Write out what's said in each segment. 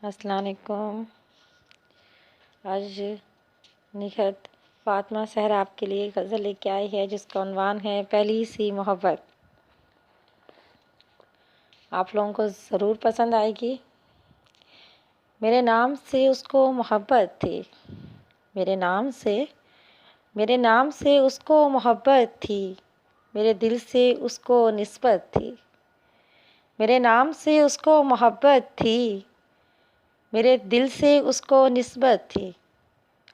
अस्सलाम वालेकुम। आज निखत फातिमा सहरा आपके लिए गज़ल लेके आई है जिसका उन्वान है पहली सी मोहब्बत। आप लोगों को ज़रूर पसंद आएगी। मेरे नाम से उसको मोहब्बत थी, मेरे नाम से उसको मोहब्बत थी, मेरे दिल से उसको निस्बत थी। मेरे नाम से उसको मोहब्बत थी, मेरे दिल से उसको निस्बत थी।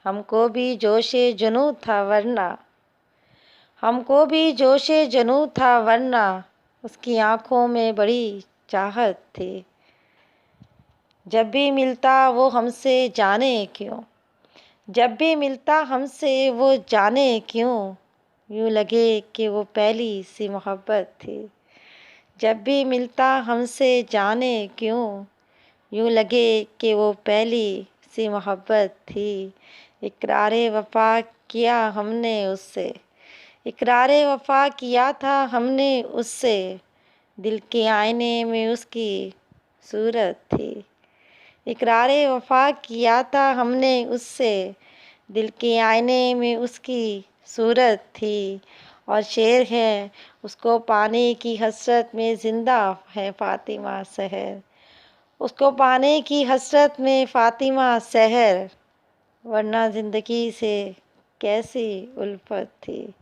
हमको भी जोशे जुनूँ था वरना, हमको भी जोशे जुनूँ था वरना, उसकी आँखों में बड़ी चाहत थी। जब भी मिलता वो हमसे जाने क्यों, जब भी मिलता हमसे वो जाने क्यों, यूँ लगे कि वो पहली सी मोहब्बत थी। जब भी मिलता हमसे जाने क्यों, यूँ लगे कि वो पहली सी मोहब्बत थी। इकरारे वफ़ा किया हमने उससे, इकरारे वफ़ा किया था हमने उससे, दिल के आईने में उसकी सूरत थी। इकरारे वफ़ा किया था हमने उससे, दिल के आईने में उसकी सूरत थी। और शेर है उसको पाने की हसरत में ज़िंदा है फ़ातिमा सहर, उसको पाने की हसरत में फ़ातिमा सहर, वरना ज़िंदगी से कैसी उल्फत थी।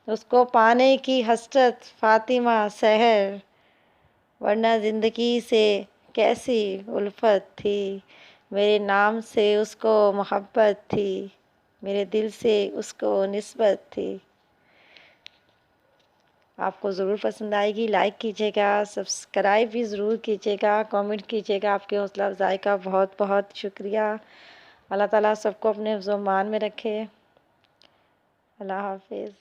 उसको पाने की हसरत फ़ातिमा सहर, वरना ज़िंदगी से कैसी उल्फत थी। मेरे नाम से उसको मोहब्बत थी, मेरे दिल से उसको निस्बत थी। आपको ज़रूर पसंद आएगी। लाइक कीजिएगा, सब्सक्राइब भी ज़रूर कीजिएगा, कमेंट कीजिएगा। आपके हौसला अफ़ज़ाई का बहुत बहुत शुक्रिया। अल्लाह ताला सबको अपने हिफ्ज़-ओ-मान में रखे। अल्लाह हाफ़िज़।